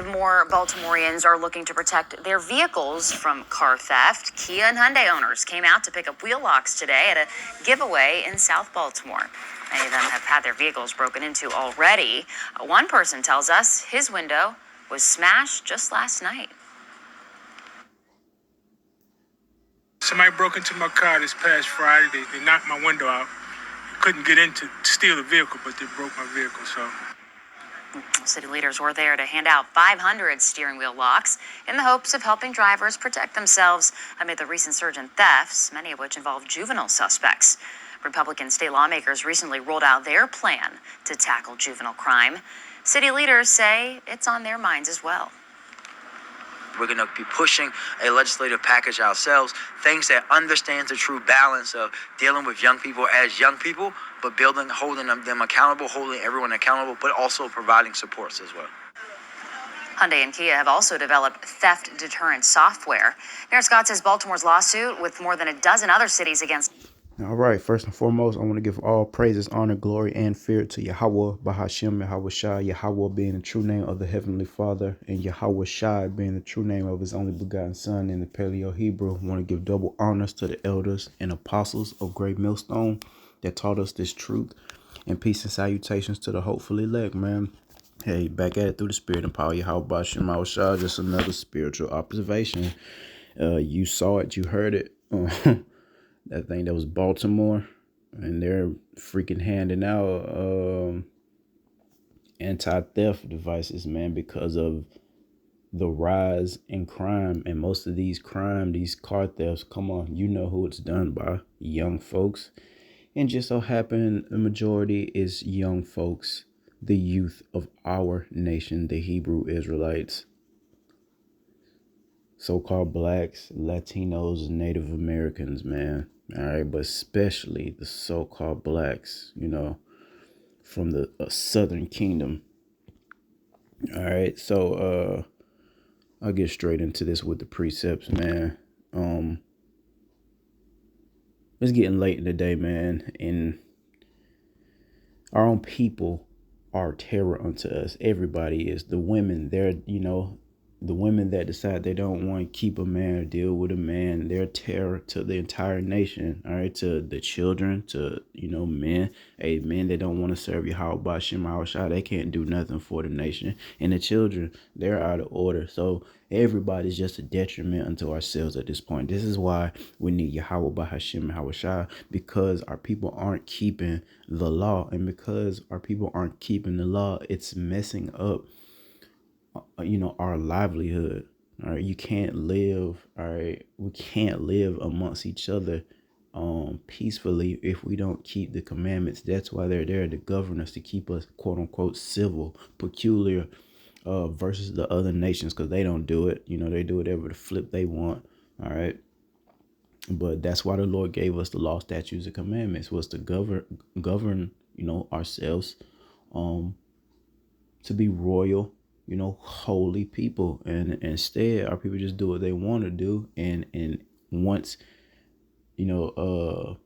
More Baltimoreans are looking to protect their vehicles from car theft. Kia and Hyundai owners came out to pick up wheel locks today at a giveaway in South Baltimore. Many of them have had their vehicles broken into already. One person tells us his window was smashed just last night. Somebody broke into my car this past Friday. They knocked my window out. Couldn't get in to steal the vehicle, but they broke my vehicle, so. City leaders were there to hand out 500 steering wheel locks in the hopes of helping drivers protect themselves amid the recent surge in thefts, many of which involve juvenile suspects. Republican state lawmakers recently rolled out their plan to tackle juvenile crime. City leaders say it's on their minds as well. We're going to be pushing a legislative package ourselves, things that understands the true balance of dealing with young people as young people, but holding them accountable, holding everyone accountable, but also providing supports as well. Hyundai and Kia have also developed theft deterrent software. Mayor Scott says Baltimore's lawsuit, with more than a dozen other cities against. All right, first and foremost, I want to give all praises, honor, glory, and fear to Yahweh, Bahashem, Yahweh Shai, Yahweh being the true name of the Heavenly Father, and Yahweh Shai being the true name of his only begotten Son in the Paleo Hebrew. I want to give double honors to the elders and apostles of Great Millstone that taught us this truth, and peace and salutations to the hopeful elect, man. Hey, back at it through the spirit and power, Yahweh Bahashem, Yahweh Shai, just another spiritual observation. You saw it, you heard it. That thing that was Baltimore, and they're freaking handing out anti-theft devices, man, because of the rise in crime. And most of these car thefts, come on, you know who it's done by: young folks. And just so happen the majority is young folks, the youth of our nation, the Hebrew Israelites, so-called blacks, Latinos, Native Americans, man. All right, but especially the so-called blacks, you know, from the Southern Kingdom. All right, so I'll get straight into this with the precepts, man. It's getting late in the day, man, and our own people are terror unto us. Everybody is. The women, they're, you know, the women that decide they don't want to keep a man or deal with a man, they're terror to the entire nation. All right, to the children, to, you know, men. Hey, men that don't want to serve Yahweh Shem Shai, they can't do nothing for the nation. And the children, they're out of order. So everybody's just a detriment unto ourselves at this point. This is why we need Yahweh Hashem Shai, because our people aren't keeping the law. And because our people aren't keeping the law, it's messing up, you know, our livelihood. All right, you can't live. All right, we can't live amongst each other peacefully if we don't keep the commandments. That's why they're there to govern us, to keep us, quote unquote, civil, peculiar, versus the other nations, because they don't do it. You know, they do whatever the flip they want. All right, but that's why the Lord gave us the law, statutes, and commandments, was to govern, you know, ourselves, to be royal, you know, holy people. And instead, our people just do what they want to do. And once, you know,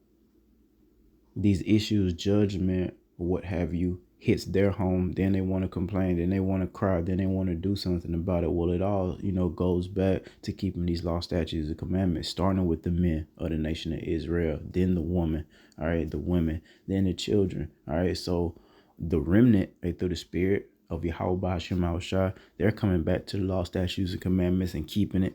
these issues, judgment, what have you, hits their home, then they want to complain, then they want to cry, then they want to do something about it. Well, it all, you know, goes back to keeping these law, statutes, and commandments, starting with the men of the nation of Israel, then the woman, all right, the women, then the children. All right, so the remnant, through the spirit of Yahweh Hashem Shai, they're coming back to the law, statutes, and commandments and keeping it,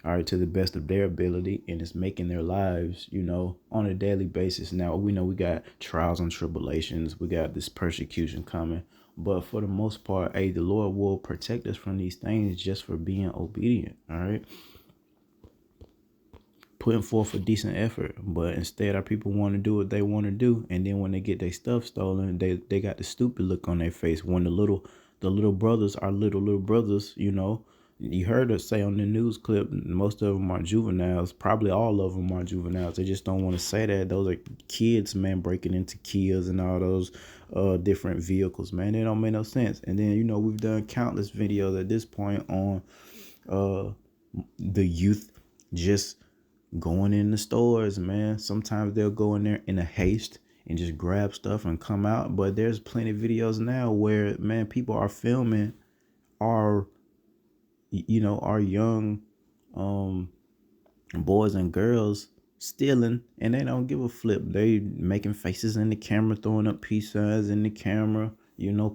all right, to the best of their ability, and it's making their lives, you know, on a daily basis. Now, we know we got trials and tribulations, we got this persecution coming, but for the most part, the Lord will protect us from these things just for being obedient, all right, putting forth a decent effort. But instead, our people want to do what they want to do, and then when they get their stuff stolen, they got the stupid look on their face. When the little brothers are little brothers, you know, you heard us say on the news clip, most of them are juveniles. Probably all of them are juveniles. They just don't want to say that. Those are kids, man, breaking into Kias and all those different vehicles, man. They don't make no sense. And then, you know, we've done countless videos at this point on the youth just going in the stores, man. Sometimes they'll go in there in a haste and just grab stuff and come out. But there's plenty of videos now where, man, people are filming our our young boys and girls stealing, and they don't give a flip. They making faces in the camera, throwing up peace signs in the camera,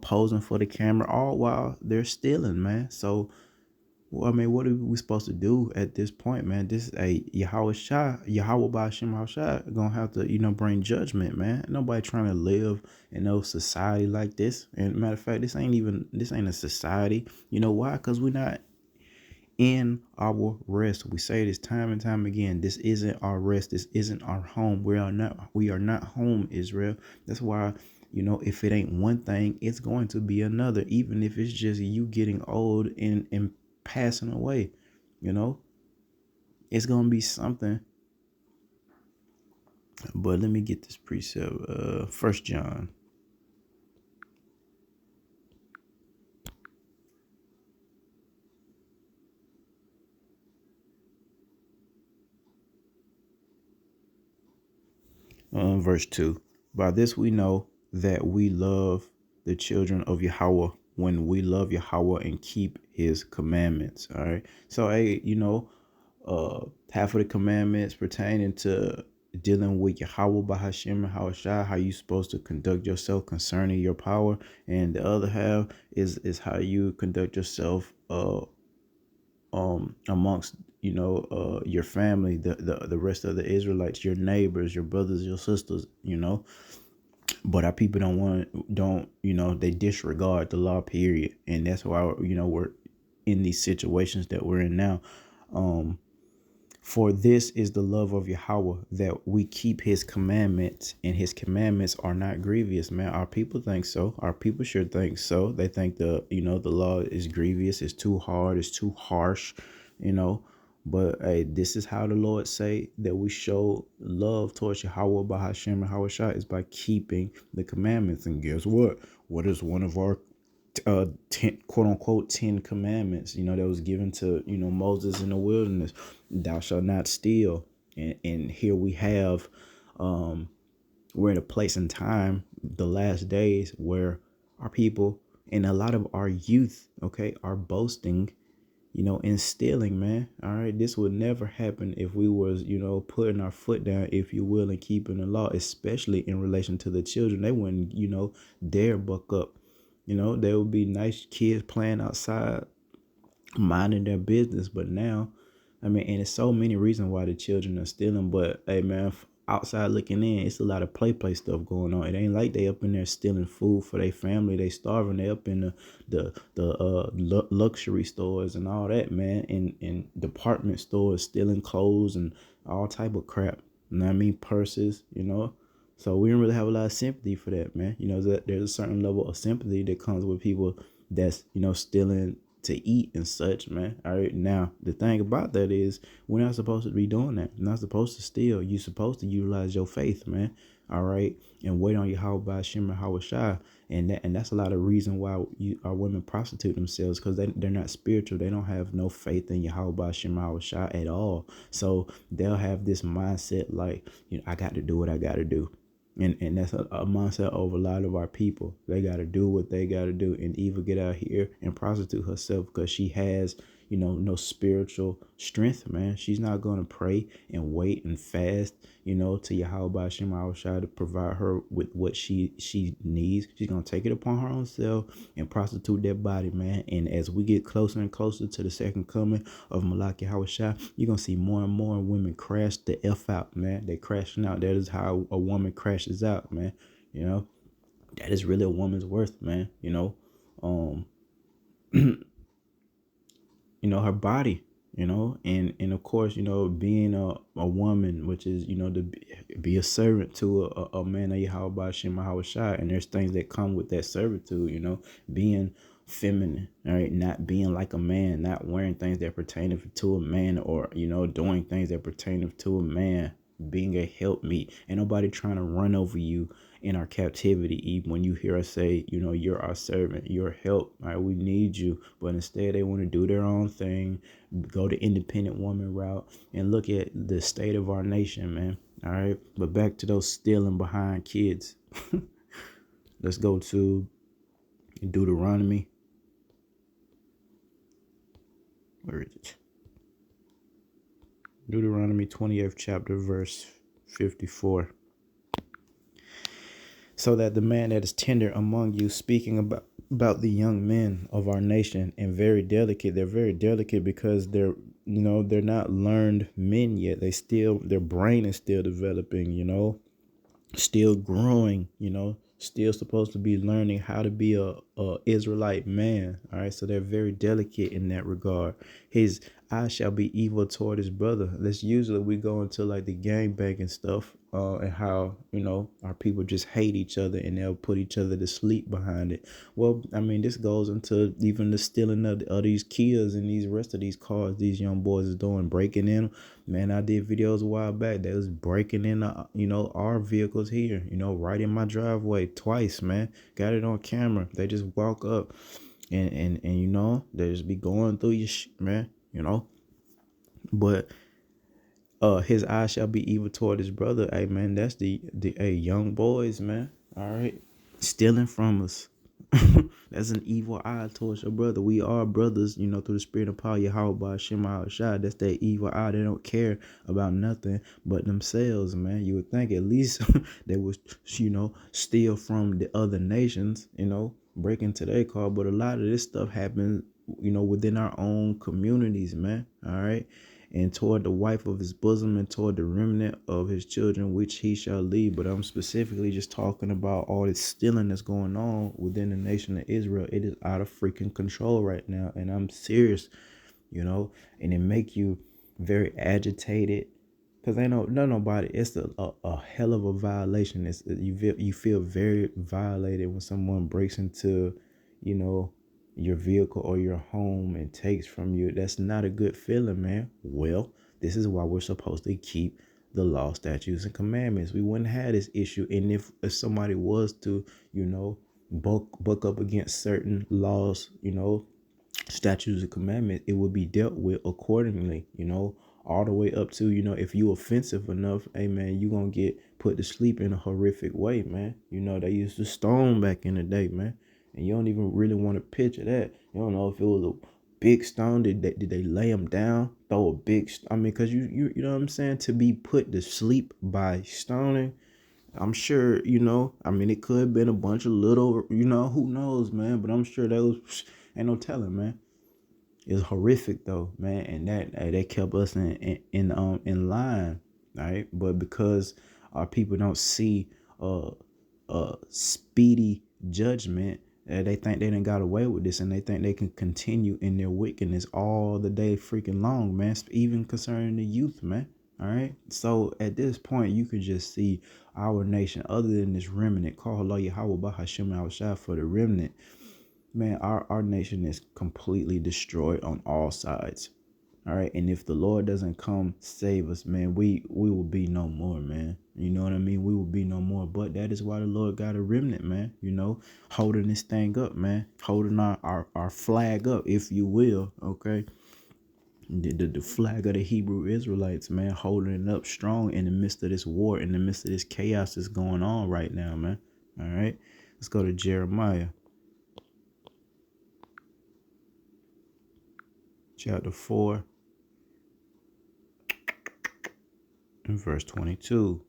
posing for the camera, all while they're stealing, man. So, well, I mean, what are we supposed to do at this point, man? This is a Yahweh by Hashem Shai gonna have to, bring judgment, man. Nobody trying to live in no society like this. And matter of fact, this ain't a society. You know why? Because we're not in our rest. We say this time and time again. This isn't our rest. This isn't our home. We are not home, Israel. That's why, if it ain't one thing, it's going to be another, even if it's just you getting old and passing away. It's gonna be something. But let me get this precept. 1 John. Verse 2. By this we know that we love the children of Yahweh, when we love Yahweh and keep his commandments. All right. So, hey, half of the commandments pertaining to dealing with Yahweh by Hashem and Hawashai, how you supposed to conduct yourself concerning your power, and the other half is how you conduct yourself amongst your family, the rest of the Israelites, your neighbors, your brothers, your sisters. But our people they disregard the law, period. And that's why we're in these situations that we're in now. For this is the love of Yahweh, that we keep his commandments, and his commandments are not grievous, man. Our people think so. Our people sure think so. They think the law is grievous, it's too hard, it's too harsh, But hey, this is how the Lord say that we show love towards Yahweh by Hashem and Hawashai, is by keeping the commandments. And guess what? What is one of our 10, quote unquote 10 commandments, that was given to Moses in the wilderness? Thou shalt not steal. And here we have we're in a place and time, the last days, where our people and a lot of our youth, are boasting, in stealing, man. All right. This would never happen if we was, putting our foot down, if you will, and keeping the law, especially in relation to the children. They wouldn't, dare buck up. There would be nice kids playing outside, minding their business. But now, and it's so many reasons why the children are stealing. But hey, man, outside looking in, it's a lot of play stuff going on. It ain't like they up in there stealing food for their family. They starving. They up in the luxury stores and all that, man. In department stores, stealing clothes and all type of crap. Purses, So we don't really have a lot of sympathy for that, man. There's a certain level of sympathy that comes with people that's, stealing to eat and such, man. All right. Now, the thing about that is we're not supposed to be doing that. You're not supposed to steal. You're supposed to utilize your faith, man. All right. And wait on Yahweh by Hashem and Hawashai. And that's a lot of reason why our women prostitute themselves, because they're not spiritual. They don't have no faith in Yahweh by Hashem and Hawashai at all. So they'll have this mindset like, I got to do what I got to do. And that's a mindset of a lot of our people. They got to do what they got to do. And Eva get out here and prostitute herself because she has, no spiritual strength, man. She's not going to pray and wait and fast, to Yahweh Hashem Shai to provide her with what she needs. She's going to take it upon her own self and prostitute that body, man. And as we get closer and closer to the second coming of Malak Yahweh Shai, you're going to see more and more women crash the F out, man. They're crashing out. That is how a woman crashes out, man. That is really a woman's worth, man. Her body, and of course, being a woman, which is, to be a servant to a man of Yahweh Hashem Shai. And there's things that come with that servitude, being feminine, all right, not being like a man, not wearing things that pertain to a man, or, doing things that pertain to a man, being a helpmeet. Ain't nobody trying to run over you in our captivity. Even when you hear us say, you're our servant, you're help, all right, we need you. But instead they want to do their own thing, go the independent woman route. And look at the state of our nation, man. All right. But back to those stealing behind kids. Let's go to Deuteronomy Where is it? Deuteronomy 28th chapter, verse 54. So that the man that is tender among you, speaking about the young men of our nation, and very delicate. They're very delicate because they're not learned men yet. Their brain is still developing, still growing, still supposed to be learning how to be a Israelite man. All right. So they're very delicate in that regard. His eye shall be evil toward his brother. That's usually we go into like the gangbang and stuff, and how, our people just hate each other and they'll put each other to sleep behind it. Well, I mean, this goes into even the stealing of these Kias and these rest of these cars these young boys is doing, breaking in. Man, I did videos a while back. They was breaking in, our vehicles here, right in my driveway twice, man. Got it on camera. They just walk up and they just be going through your shit, man, But his eye shall be evil toward his brother. Hey, man, that's the young boys, man. All right. Stealing from us. That's an evil eye towards your brother. We are brothers, through the spirit of power, Yahweh, Shema, Shai. That's that evil eye. They don't care about nothing but themselves, man. You would think at least they would, steal from the other nations, break into their car. But a lot of this stuff happens, within our own communities, man. All right. And toward the wife of his bosom, and toward the remnant of his children, which he shall leave. But I'm specifically just talking about all this stealing that's going on within the nation of Israel. It is out of freaking control right now. And I'm serious, and it make you very agitated. Because nobody, it's a hell of a violation. You feel very violated when someone breaks into, your vehicle or your home and takes from you. That's not a good feeling, man. Well, this is why we're supposed to keep the law, statutes, and commandments. We wouldn't have this issue. And if somebody was to, buck up against certain laws, statutes and commandments, it would be dealt with accordingly, all the way up to, if you offensive enough, hey man, you gonna get put to sleep in a horrific way, man. They used to stone back in the day, man. And you don't even really want to picture that. You don't know if it was a big stone. Did they lay him down? Throw a big, because you know what I'm saying? To be put to sleep by stoning, I'm sure, it could have been a bunch of little, who knows, man. But I'm sure that was, ain't no telling, man. It's horrific though, man. And that they kept us in line, right? But because our people don't see speedy judgment, they think they done got away with this, and they think they can continue in their wickedness all the day freaking long, man. Even concerning the youth, man. All right. So at this point, you can just see our nation, other than this remnant, call Allah Yahweh Hashem Al Shah for the remnant. Man, our nation is completely destroyed on all sides. All right. And if the Lord doesn't come save us, man, we will be no more, man. You know what I mean? We will be no more. But that is why the Lord got a remnant, man, holding this thing up, man, holding our flag up, if you will. OK, the flag of the Hebrew Israelites, man, holding it up strong in the midst of this war, in the midst of this chaos that's going on right now, man. All right. Let's go to Jeremiah chapter 4 and verse 22.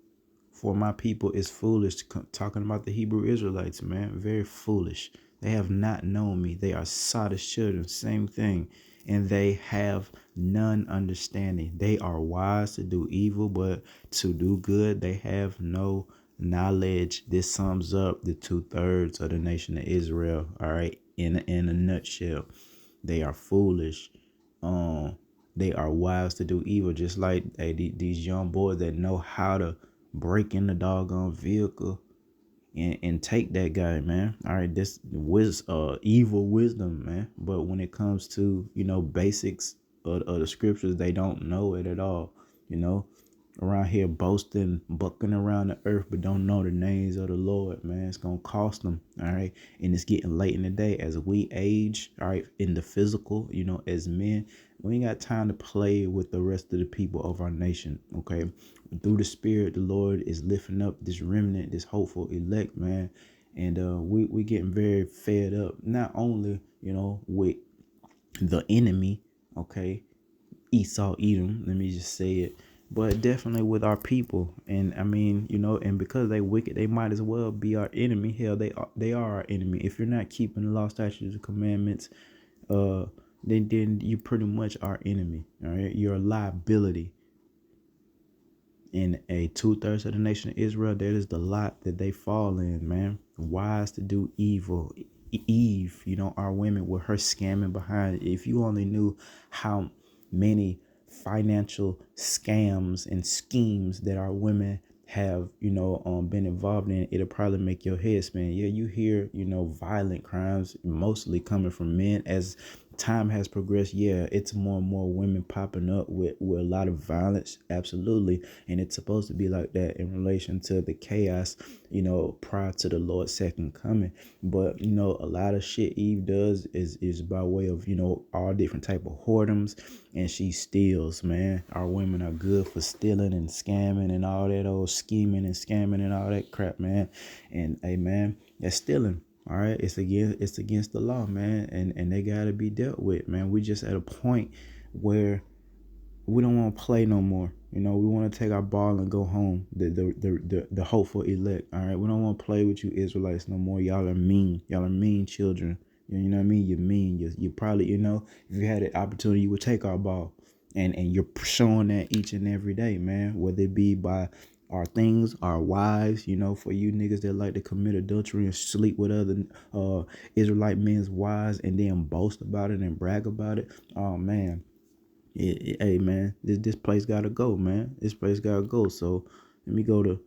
For my people is foolish, talking about the Hebrew Israelites, man, very foolish. They have not known me. They are sottish children, same thing. And they have none understanding. They are wise to do evil, but to do good, they have no knowledge. This sums up the 2/3 of the nation of Israel. All right. In a nutshell, they are foolish. They are wise to do evil, just like these young boys that know how to break in the doggone vehicle and take that guy, man. All right, this evil wisdom, man. But when it comes to basics of the scriptures, they don't know it at all. Around here boasting, bucking around the earth, but don't know the names of the Lord, man. It's gonna cost them. All right, and it's getting late in the day as we age. All right, in the physical, as men, we ain't got time to play with the rest of the people of our nation. Okay, through the Spirit, the Lord is lifting up this remnant, this hopeful elect, man, and we getting very fed up. Not only with the enemy, Okay, Esau, Edom. Let me just say it. But definitely with our people, and I mean, and because they wicked, they might as well be our enemy. Hell, they are our enemy. If you're not keeping the law, statutes, and commandments, uh, then you pretty much our enemy. All right, you're a liability. In a 2/3 of the nation of Israel, that is the lot that they fall in, man. Wise to do evil. Eve, our women with her scamming behind it. If you only knew how many financial scams and schemes that our women have, been involved in, it'll probably make your head spin. Yeah, you hear, violent crimes mostly coming from men as time has progressed. Yeah, it's more and more women popping up with a lot of violence. Absolutely. And it's supposed to be like that in relation to the chaos, prior to the Lord's second coming. But, a lot of shit Eve does is by way of, all different type of whoredoms, and she steals, man. Our women are good for stealing and scamming and all that old scheming and scamming and all that crap, man. And hey, man, that's stealing. All right, it's against the law, man, and they gotta be dealt with, man. We just at a point where we don't want to play no more. We want to take our ball and go home. The hopeful elect. All right, we don't want to play with you Israelites no more. Y'all are mean. Y'all are mean children. You know what I mean? You're mean. You probably, if you had the opportunity, you would take our ball, and you're showing that each and every day, man. Whether it be by our things, our wives, for you niggas that like to commit adultery and sleep with other Israelite men's wives and then boast about it and brag about it. Oh man. Hey man, this place gotta go, man. This place gotta go. So let me go to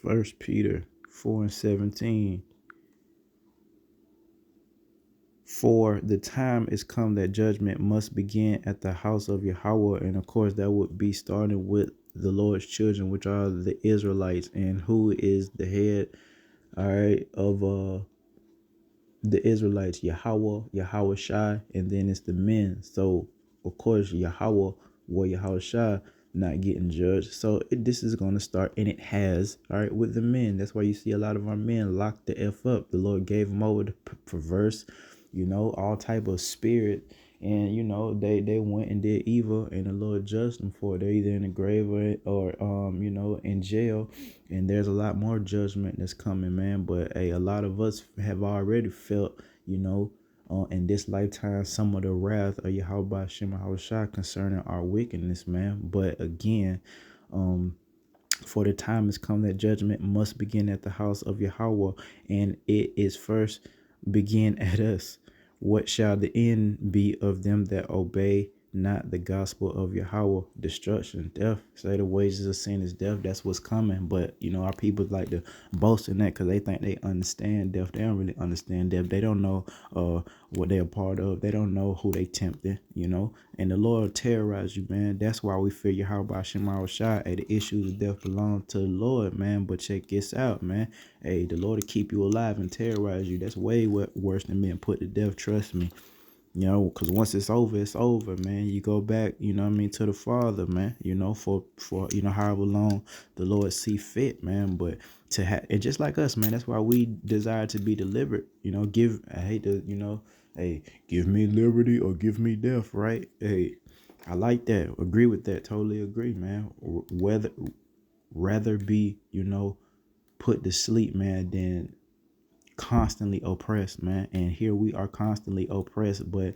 First Peter 4:17. For the time is come that judgment must begin at the house of Yahweh, and of course that would be starting with the Lord's children, which are the Israelites, and who is the head, all right, of the Israelites, Yahweh Shai, and then it's the men. So of course Yahweh Shai not getting judged. So this is going to start, and it has, all right, with the men. That's why you see a lot of our men locked the F up. The Lord gave them over to perverse, all type of spirit. And they went and did evil, and the Lord judged them for it. They're either in the grave or in jail, and there's a lot more judgment that's coming, man. But a lot of us have already felt, in this lifetime, some of the wrath of Yahweh Shem Yahushua concerning our wickedness, man. But again, for the time has come that judgment must begin at the house of Yahweh, and it is first begin at us. What shall the end be of them that obey not the gospel of Yahweh? Destruction, death. Say the wages of sin is death. That's what's coming. But our people like to boast in that because they think they understand death. They don't really understand death. They don't know what they're a part of. They don't know who they tempted, and the Lord will terrorize you, man. That's why we fear Yahweh Shema Shai. Hey, the issues of death belong to the Lord, man. But check this out, man. Hey, the Lord will keep you alive and terrorize you. That's way worse than being put to death. Trust me. Because once it's over, man. You go back, to the Father, man, for however long the Lord see fit, man. But to have, and just like us, man, that's why we desire to be delivered. I hate to, hey, give me liberty or give me death, right? Hey, I like that. Agree with that. Totally agree, man. Rather be, put to sleep, man, than constantly oppressed, man. And here we are constantly oppressed, but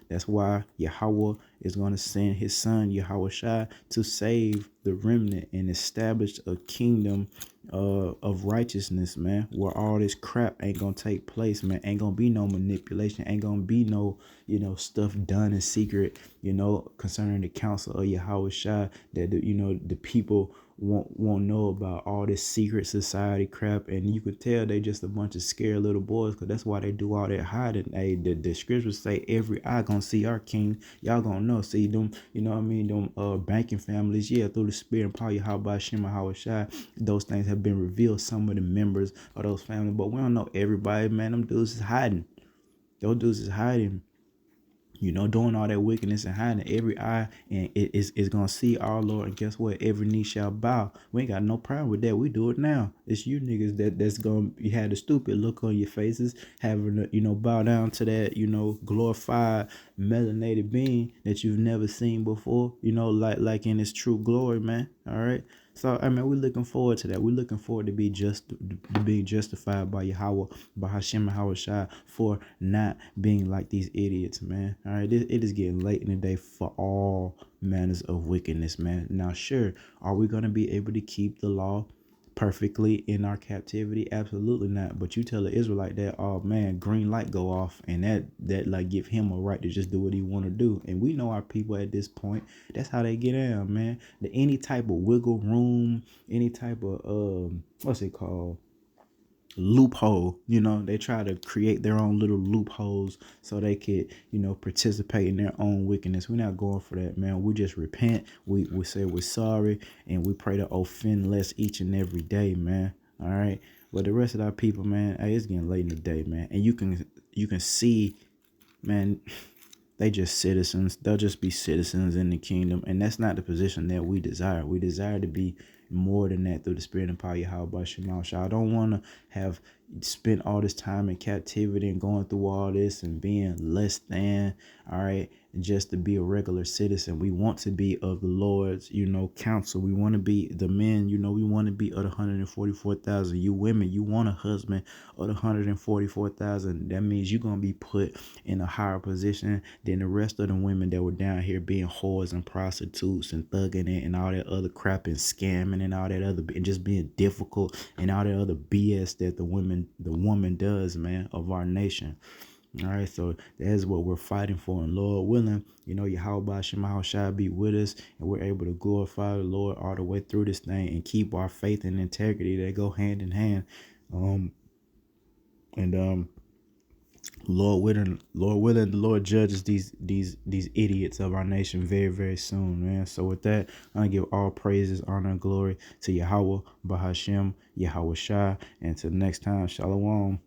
that's why Yahweh is going to send his son Yahweh Shai to save the remnant and establish a kingdom of righteousness, man, where all this crap ain't gonna take place, man. Ain't gonna be no manipulation, ain't gonna be no stuff done in secret, concerning the counsel of Yahweh Shai, that the people won't know about all this secret society crap. And you could tell they just a bunch of scared little boys, because that's why they do all that hiding. Hey, the scriptures say every eye gonna see our king. Y'all gonna know. See them, them banking families, yeah, through the spirit and power of Yahweh Shema Hawashai, those things have been revealed. Some of the members of those families, but we don't know everybody, man. Them dudes is hiding. Those dudes is hiding. doing all that wickedness and hiding every eye, and it is gonna see our Lord. And guess what? Every knee shall bow. We ain't got no problem with that. We do it now. It's you niggas that's gonna have the stupid look on your faces, having to, bow down to that, glorified melanated being that you've never seen before, like in its true glory, man. All right. So I mean, we're looking forward to that. We're looking forward to being justified by Yahweh, by Hashem and Hawashai, for not being like these idiots, man. All right, it is getting late in the day for all manners of wickedness, man. Now, sure, are we gonna be able to keep the law perfectly in our captivity? Absolutely not. But you tell the Israelite that, oh man, green light go off, and that like give him a right to just do what he want to do. And we know our people at this point, that's how they get down, man. Any type of wiggle room, any type of what's it called, loophole, they try to create their own little loopholes so they could, participate in their own wickedness. We're not going for that, man. We just repent, we say we're sorry, and we pray to offend less each and every day, man. All right. But the rest of our people, man, hey, it's getting late in the day, man, and you can see, man, they just citizens. They'll just be citizens in the kingdom. And that's not the position that we desire. We desire to be more than that through the spirit and power of Yahweh Shema. I don't want to have spent all this time in captivity and going through all this and being less than, all right, just to be a regular citizen. We want to be of the Lord's, counsel. We want to be the men, we want to be of the 144,000. You women, you want a husband of the 144,000. That means you're going to be put in a higher position than the rest of the women that were down here being whores and prostitutes and thugging it and all that other crap and scamming and all that other, and just being difficult and all that other BS that the woman does, man, of our nation. All right, so that is what we're fighting for, and Lord willing, Yahweh Shema shall be with us, and we're able to glorify the Lord all the way through this thing and keep our faith and integrity that go hand in hand. Lord willing, the Lord judges these idiots of our nation very, very soon, man. So with that, I'm gonna give all praises, honor, and glory to Yahweh, Bahashem, Yahweh Shai, and till next time, Shalom.